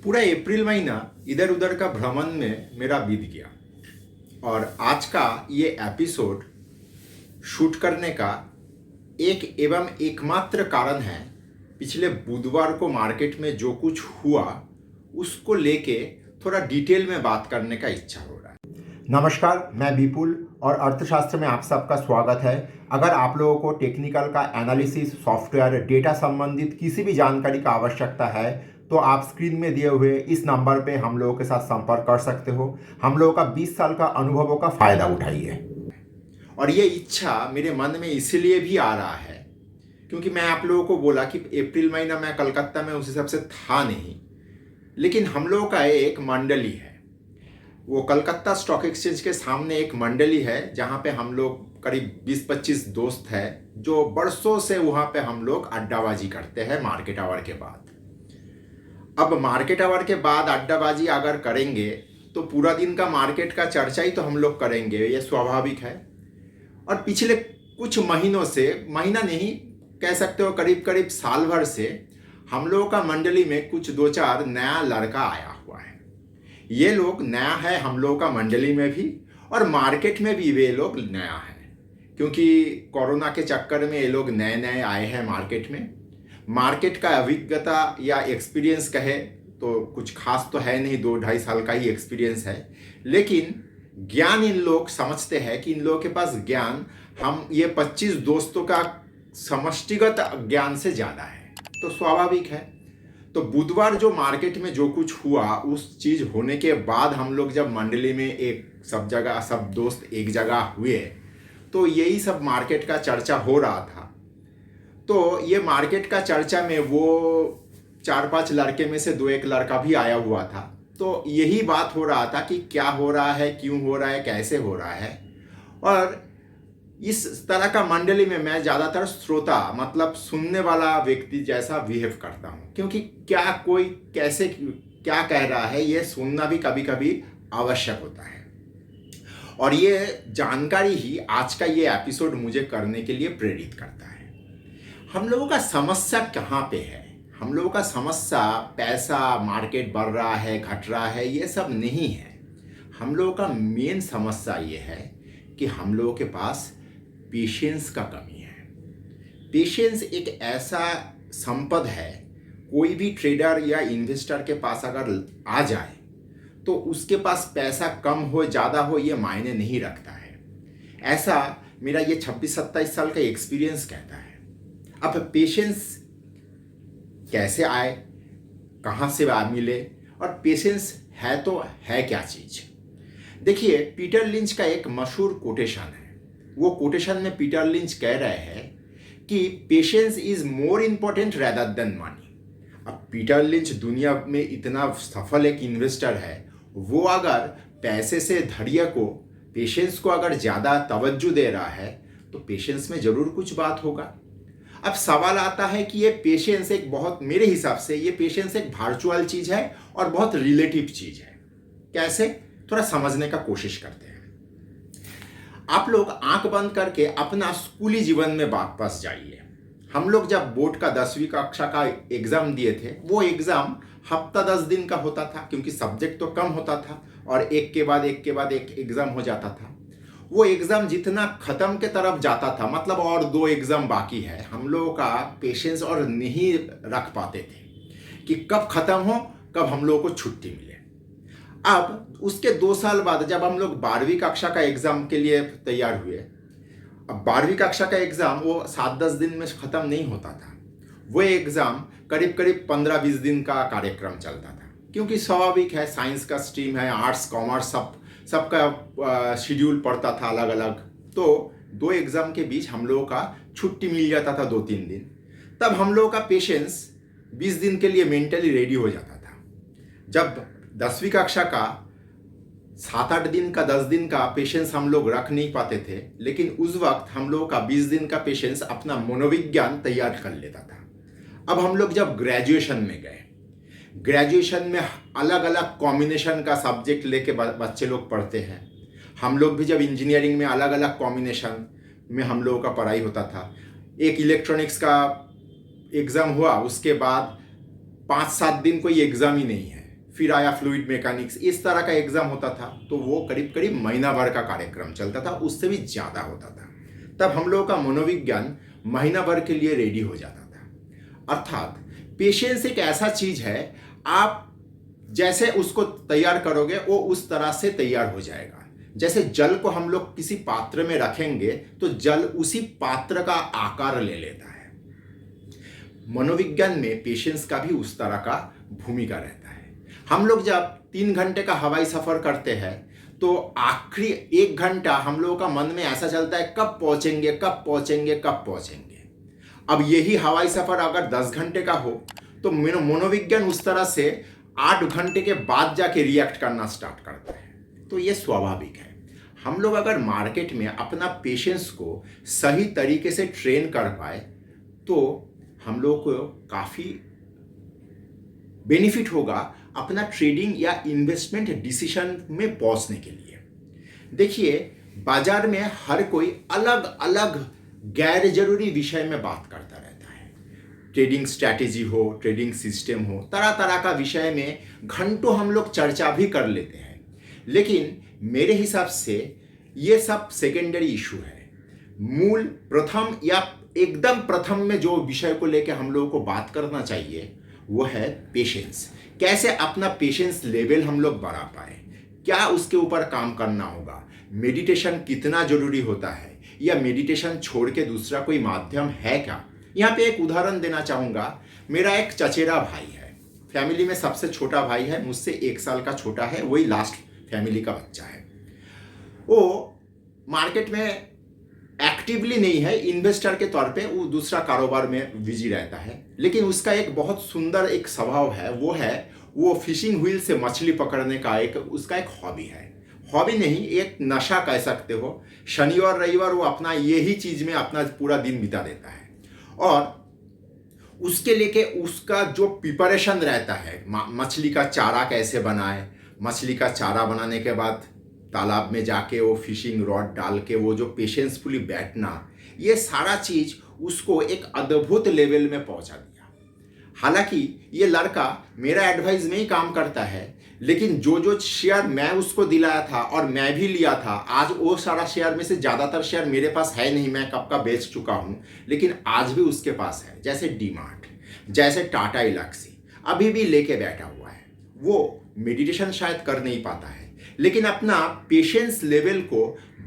पूरा अप्रैल महीना इधर उधर का भ्रमण में मेरा बीत गया और आज का ये एपिसोड शूट करने का एक एवं एकमात्र कारण है। पिछले बुधवार को मार्केट में जो कुछ हुआ उसको लेके थोड़ा डिटेल में बात करने का इच्छा हो रहा है। नमस्कार, मैं विपुल और अर्थशास्त्र में आप सबका स्वागत है। अगर आप लोगों को टेक्निकल का एनालिसिस, सॉफ्टवेयर, डेटा संबंधित किसी भी जानकारी का आवश्यकता है तो आप स्क्रीन में दिए हुए इस नंबर पे हम लोगों के साथ संपर्क कर सकते हो। हम लोगों का 20 साल का अनुभवों का फायदा उठाइए। और ये इच्छा मेरे मन में इसलिए भी आ रहा है क्योंकि मैं आप लोगों को बोला कि अप्रैल महीना मैं कलकत्ता में उस हिसाब से था नहीं, लेकिन हम लोगों का एक मंडली है। वो कलकत्ता स्टॉक एक्सचेंज के सामने एक मंडली है जहाँ पे हम लोग करीब 20-25 दोस्त हैं जो बरसों से वहाँ पे हम लोग अड्डाबाजी करते हैं मार्केट आवर के बाद। अब मार्केट आवर के बाद अड्डाबाजी अगर करेंगे तो पूरा दिन का मार्केट का चर्चा ही तो हम लोग करेंगे, ये स्वाभाविक है। और पिछले कुछ महीनों से, महीना नहीं कह सकते हो, करीब करीब साल भर से हम लोगों का मंडली में कुछ दो चार नया लड़का आया हुआ है। ये लोग नया है हम लोगों का मंडली में भी और मार्केट में भी वे लोग नया है, क्योंकि कोरोना के चक्कर में ये लोग नए नए आए हैं मार्केट में। मार्केट का अभिज्ञता या एक्सपीरियंस कहे तो कुछ खास तो है नहीं, 2-2.5 साल का ही एक्सपीरियंस है, लेकिन ज्ञान इन लोग समझते हैं कि इन लोगों के पास ज्ञान हम ये 25 दोस्तों का समष्टिगत ज्ञान से ज़्यादा है, तो स्वाभाविक है। तो बुधवार जो मार्केट में जो कुछ हुआ उस चीज़ होने के बाद हम लोग जब मंडली में एक सब जगह सब दोस्त एक जगह हुए तो यही सब मार्केट का चर्चा हो रहा था। तो ये मार्केट का चर्चा में वो 4-5 लड़के में से 2-1 लड़का भी आया हुआ था। तो यही बात हो रहा था कि क्या हो रहा है, क्यों हो रहा है, कैसे हो रहा है। और इस तरह का मंडली में मैं ज़्यादातर श्रोता मतलब सुनने वाला व्यक्ति जैसा बिहेव करता हूँ, क्योंकि क्या कोई कैसे क्या कह रहा है ये सुनना भी कभी कभी आवश्यक होता है। और ये जानकारी ही आज का ये एपिसोड मुझे करने के लिए प्रेरित करता है। हम लोगों का समस्या कहाँ पे है? हम लोगों का समस्या पैसा, मार्केट बढ़ रहा है, घट रहा है, ये सब नहीं है। हम लोगों का मेन समस्या ये है कि हम लोगों के पास पेशेंस का कमी है। पेशेंस एक ऐसा संपद है, कोई भी ट्रेडर या इन्वेस्टर के पास अगर आ जाए तो उसके पास पैसा कम हो ज़्यादा हो ये मायने नहीं रखता है। ऐसा मेरा ये 26-27 साल का एक्सपीरियंस कहता है। अब पेशेंस कैसे आए, कहाँ से मिले और पेशेंस है तो है क्या चीज़? देखिए, पीटर लिंच का एक मशहूर कोटेशन है। वो कोटेशन में पीटर लिंच कह रहे हैं कि patience is more important rather than money. अब पीटर लिंच दुनिया में इतना सफल एक इन्वेस्टर है, वो अगर पैसे से धैर्य को, पेशेंस को अगर ज़्यादा तवज्जो दे रहा है तो पेशेंस में ज़रूर कुछ बात होगा। अब सवाल आता है कि ये पेशेंस एक बहुत, मेरे हिसाब से ये पेशेंस एक वर्चुअल चीज़ है और बहुत रिलेटिव चीज़ है। कैसे? थोड़ा समझने का कोशिश करते हैं। आप लोग आंख बंद करके अपना स्कूली जीवन में वापस जाइए। हम लोग जब बोर्ड का 10वीं कक्षा का एग्ज़ाम दिए थे, वो एग्ज़ाम हफ्ता 10 दिन का होता था, क्योंकि सब्जेक्ट तो कम होता था और एक के बाद एक एग्ज़ाम हो जाता था। वो एग्ज़ाम जितना ख़त्म के तरफ जाता था, मतलब और 2 एग्ज़ाम बाकी है, हम लोगों का पेशेंस और नहीं रख पाते थे कि कब ख़त्म हो, कब हम लोगों को छुट्टी मिले। अब उसके 2 साल बाद जब हम लोग 12वीं कक्षा का एग्ज़ाम के लिए तैयार हुए, अब 12वीं कक्षा का एग्ज़ाम वो 7-10 दिन में ख़त्म नहीं होता था। वो एग्ज़ाम करीब करीब 15-20 दिन का कार्यक्रम चलता था, क्योंकि स्वाभाविक है, साइंस का स्ट्रीम है, आर्ट्स कॉमर्स सबका शेड्यूल पड़ता था अलग अलग। तो 2 एग्ज़ाम के बीच हम लोगों का छुट्टी मिल जाता था 2-3 दिन। तब हम लोगों का पेशेंस 20 दिन के लिए मेंटली रेडी हो जाता था। जब 10वीं कक्षा का 7-8 दिन का, 10 दिन का पेशेंस हम लोग रख नहीं पाते थे, लेकिन उस वक्त हम लोगों का 20 दिन का पेशेंस अपना मनोविज्ञान तैयार कर लेता था। अब हम लोग जब ग्रेजुएशन में गए, ग्रेजुएशन में अलग अलग कॉम्बिनेशन का सब्जेक्ट लेके बच्चे लोग पढ़ते हैं। हम लोग भी जब इंजीनियरिंग में अलग अलग कॉम्बिनेशन में हम लोगों का पढ़ाई होता था। एक इलेक्ट्रॉनिक्स का एग्ज़ाम हुआ, उसके बाद 5-7 दिन कोई एग्ज़ाम ही नहीं है, फिर आया फ्लूइड मैकेनिक्स, इस तरह का एग्जाम होता था। तो वो करीब करीब महीना भर का कार्यक्रम चलता था, उससे भी ज़्यादा होता था। तब हम लोगों का मनोविज्ञान महीना भर के लिए रेडी हो जाता था। अर्थात पेशेंस एक ऐसा चीज है, आप जैसे उसको तैयार करोगे वो उस तरह से तैयार हो जाएगा। जैसे जल को हम लोग किसी पात्र में रखेंगे तो जल उसी पात्र का आकार ले लेता है। मनोविज्ञान में पेशेंस का भी उस तरह का भूमिका रहता है। हम लोग जब 3 घंटे का हवाई सफर करते हैं तो आखिरी 1 घंटा हम लोगों का मन में ऐसा चलता है, कब पहुंचेंगे कब पहुंचेंगे कब पहुंचेंगे। अब यही हवाई सफर अगर 10 घंटे का हो तो मनोविज्ञान उस तरह से 8 घंटे के बाद जाके रिएक्ट करना स्टार्ट करता है। तो ये स्वाभाविक है। हम लोग अगर मार्केट में अपना पेशेंस को सही तरीके से ट्रेन कर पाए तो हम लोग को काफ़ी बेनिफिट होगा अपना ट्रेडिंग या इन्वेस्टमेंट डिसीजन में पहुंचने के लिए। देखिए, बाजार में हर कोई अलग अलग गैर जरूरी विषय में बात करता रहता है। ट्रेडिंग स्ट्रैटेजी हो, ट्रेडिंग सिस्टम हो, तरह तरह का विषय में घंटों हम लोग चर्चा भी कर लेते हैं। लेकिन मेरे हिसाब से ये सब सेकेंडरी इशू है। मूल प्रथम या एकदम प्रथम में जो विषय को लेकर हम लोगों को बात करना चाहिए वो है पेशेंस। कैसे अपना पेशेंस लेवल हम लोग बढ़ा पाए, क्या उसके ऊपर काम करना होगा, मेडिटेशन कितना जरूरी होता है, या मेडिटेशन छोड़ के दूसरा कोई माध्यम है क्या। यहाँ पे एक उदाहरण देना चाहूँगा। मेरा एक चचेरा भाई है, फैमिली में सबसे छोटा भाई है, मुझसे 1 साल का छोटा है, वही लास्ट फैमिली का बच्चा है। वो मार्केट में एक्टिवली नहीं है, इन्वेस्टर के तौर पे वो दूसरा कारोबार में बिजी रहता है। लेकिन उसका एक बहुत सुंदर एक स्वभाव है, वो फिशिंग व्हील से मछली पकड़ने का उसका एक हॉबी है। हॉबी नहीं, एक नशा कह सकते हो। शनि और रविवार वो अपना यही चीज में अपना पूरा दिन बिता देता है। और उसके लेके उसका जो प्रिपरेशन रहता है, मछली का चारा कैसे बनाए, मछली का चारा बनाने के बाद तालाब में जाके वो फिशिंग रॉड डाल के वो जो पेशेंसफुली बैठना, ये सारा चीज उसको एक अद्भुत लेवल में पहुंचा दिया। हालांकि ये लड़का मेरा एडवाइस में ही काम करता है, लेकिन जो शेयर मैं उसको दिलाया था और मैं भी लिया था, आज वो सारा शेयर में से ज़्यादातर शेयर मेरे पास है नहीं, मैं कब का बेच चुका हूँ, लेकिन आज भी उसके पास है। जैसे डीमार्ट, जैसे टाटा इलेक्सी अभी भी लेके बैठा हुआ है। वो मेडिटेशन शायद कर नहीं पाता है, लेकिन अपना पेशेंस लेवल को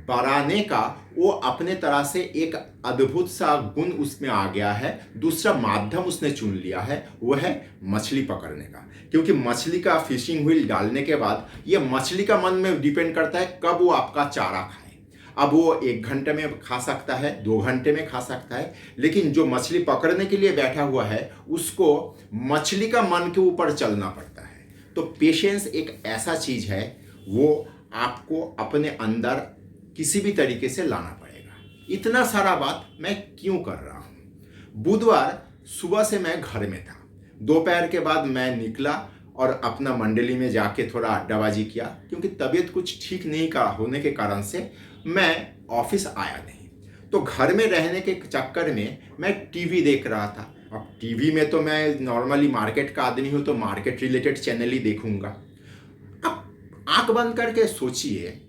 बढ़ाने का वो अपने तरह से एक अद्भुत सा गुण उसमें आ गया है। दूसरा माध्यम उसने चुन लिया है, वो है मछली पकड़ने का। क्योंकि मछली का फिशिंग व्हील डालने के बाद ये मछली का मन में डिपेंड करता है कब वो आपका चारा खाए। अब वो 1 घंटे में खा सकता है, 2 घंटे में खा सकता है, लेकिन जो मछली पकड़ने के लिए बैठा हुआ है उसको मछली का मन के ऊपर चलना पड़ता है। तो पेशेंस एक ऐसा चीज है, वो आपको अपने अंदर किसी भी तरीके से लाना पड़ेगा। इतना सारा बात मैं क्यों कर रहा हूँ? बुधवार सुबह से मैं घर में था, दोपहर के बाद मैं निकला और अपना मंडली में जाके थोड़ा अड्डाबाजी किया, क्योंकि तबीयत कुछ ठीक नहीं का होने के कारण से मैं ऑफिस आया नहीं। तो घर में रहने के चक्कर में मैं टीवी देख रहा था। अब टीवी में तो मैं नॉर्मली मार्केट का आदमी हूँ, तो मार्केट रिलेटेड चैनल ही देखूंगा। अब आंख बंद करके सोचिए,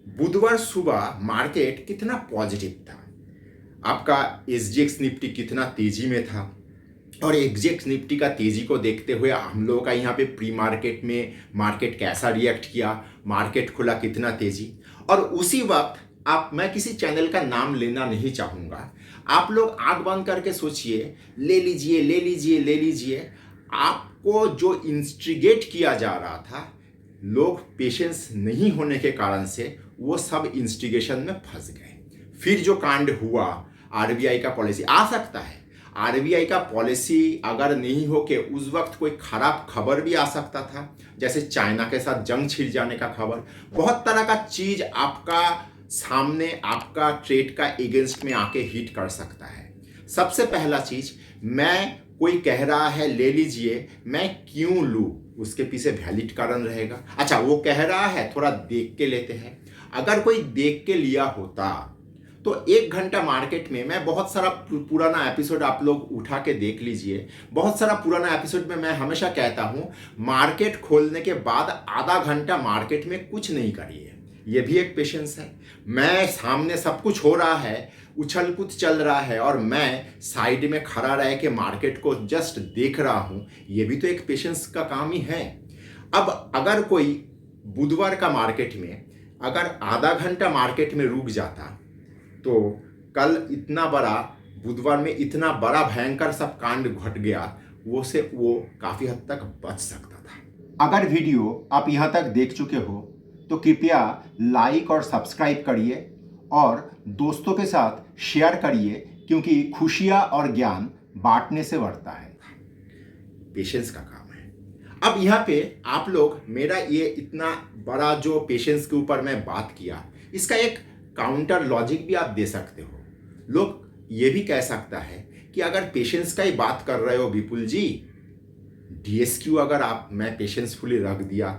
बुधवार सुबह मार्केट कितना पॉजिटिव था। आपका एसजीएक्स निफ्टी कितना तेजी में था, और एसजीएक्स निफ्टी का तेजी को देखते हुए हम लोगों का यहाँ पे प्री मार्केट में मार्केट कैसा रिएक्ट किया, मार्केट खुला कितना तेजी। और उसी वक्त मैं किसी चैनल का नाम लेना नहीं चाहूँगा, आप लोग आंख बंद करके सोचिए, ले लीजिए ले लीजिए ले लीजिए, आपको जो इंस्टिगेट किया जा रहा था, लोग पेशेंस नहीं होने के कारण से वो सब इंस्टिगेशन में फंस गए। फिर जो कांड हुआ, आरबीआई का पॉलिसी आ सकता है, आरबीआई का पॉलिसी अगर नहीं हो के उस वक्त कोई खराब खबर भी आ सकता था, जैसे चाइना के साथ जंग छिड़ जाने का खबर। बहुत तरह का चीज आपका सामने आपका ट्रेड का एगेंस्ट में आके हिट कर सकता है। सबसे पहला चीज, मैं कोई कह रहा है ले लीजिए, मैं क्यों लूं, उसके पीछे वैलिड कारण रहेगा। अच्छा, वो कह रहा है, थोड़ा देख के लेते हैं। अगर कोई देख के लिया होता तो 1 घंटा मार्केट में मैं बहुत सारा पुराना एपिसोड आप लोग उठा के देख लीजिए। बहुत सारा पुराना एपिसोड में मैं हमेशा कहता हूँ मार्केट खोलने के बाद आधा घंटा मार्केट में कुछ नहीं करिए, ये भी एक पेशेंस है। मैं सामने सब कुछ हो रहा है, उछल कूद चल रहा है और मैं साइड में खड़ा रह के मार्केट को जस्ट देख रहा हूँ, ये भी तो एक पेशेंस का काम ही है। अब अगर कोई बुधवार का मार्केट में अगर आधा घंटा मार्केट में रुक जाता तो कल इतना बड़ा बुधवार में इतना बड़ा भयंकर सब कांड घट गया, वो काफ़ी हद तक बच सकता था। अगर वीडियो आप यहाँ तक देख चुके हो तो कृपया लाइक और सब्सक्राइब करिए और दोस्तों के साथ शेयर करिए, क्योंकि खुशियाँ और ज्ञान बांटने से बढ़ता है। पेशेंस का काम है। अब यहाँ पे आप लोग मेरा ये इतना बड़ा जो पेशेंस के ऊपर मैं बात किया, इसका एक काउंटर लॉजिक भी आप दे सकते हो। लोग ये भी कह सकता है कि अगर पेशेंस का ही बात कर रहे हो विपुल जी, DSQ अगर मैं पेशेंसफुली रख दिया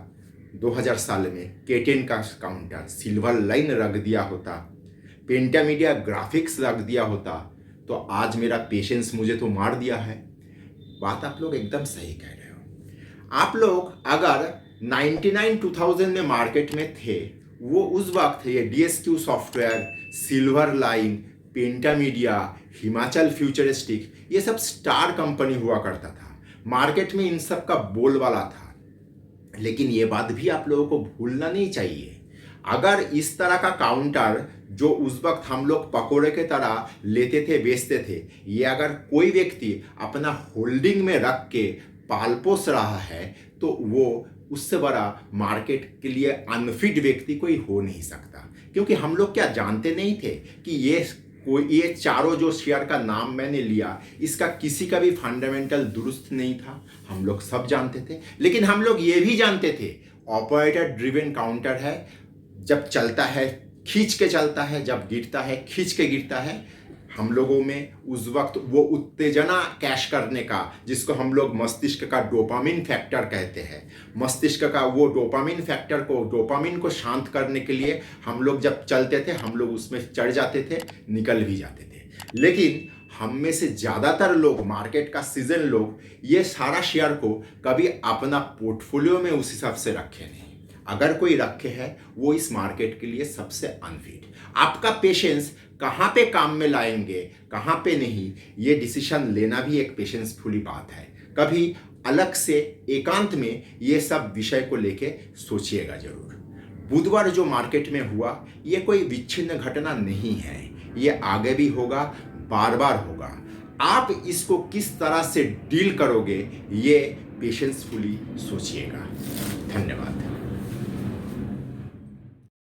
2000 साल में, K10 का काउंटर सिल्वर लाइन रख दिया होता, पेंटामीडिया ग्राफिक्स रख दिया होता, तो आज मेरा पेशेंस मुझे तो मार दिया है। बात आप लोग एकदम सही कह रहे हो। आप लोग अगर 99-2000 में मार्केट में थे, वो उस वक्त ये DSQ software, silver line, Pentamedia, Himachal futuristic, ये सब स्टार कंपनी हुआ करता था। मार्केट में इन सब का बोलबाला था। लेकिन ये बात भी आप लोगों को भूलना नहीं चाहिए, अगर इस तरह का काउंटर जो उस वक्त हम लोग पकोड़े के तरह लेते थे, बेचते थे, ये अगर कोई व्यक्ति अपना होल्डिंग में रख के पाल पोस रहा है तो वो उससे बड़ा मार्केट के लिए अनफिट व्यक्ति कोई हो नहीं सकता। क्योंकि हम लोग क्या जानते नहीं थे कि ये चारों जो शेयर का नाम मैंने लिया, इसका किसी का भी फंडामेंटल दुरुस्त नहीं था, हम लोग सब जानते थे। लेकिन हम लोग ये भी जानते थे ऑपरेटर ड्रिवन काउंटर है, जब चलता है खींच के चलता है, जब गिरता है खींच के गिरता है। हम लोगों में उस वक्त वो उत्तेजना कैश करने का, जिसको हम लोग मस्तिष्क का डोपामिन फैक्टर कहते हैं, मस्तिष्क का वो डोपामिन को शांत करने के लिए हम लोग जब चलते थे, हम लोग उसमें चढ़ जाते थे, निकल भी जाते थे। लेकिन हम में से ज़्यादातर लोग, मार्केट का सीजन लोग, ये सारा शेयर को कभी अपना पोर्टफोलियो में उस हिसाब से रखे नहीं। अगर कोई रखे है वो इस मार्केट के लिए सबसे अनफिट। आपका पेशेंस कहाँ पे काम में लाएंगे, कहाँ पे नहीं, ये डिसीजन लेना भी एक पेशेंसफुली बात है। कभी अलग से एकांत में ये सब विषय को लेके सोचिएगा जरूर। बुधवार जो मार्केट में हुआ, ये कोई विच्छिन्न घटना नहीं है, ये आगे भी होगा, बार बार होगा। आप इसको किस तरह से डील करोगे, ये पेशेंसफुली सोचिएगा। धन्यवाद।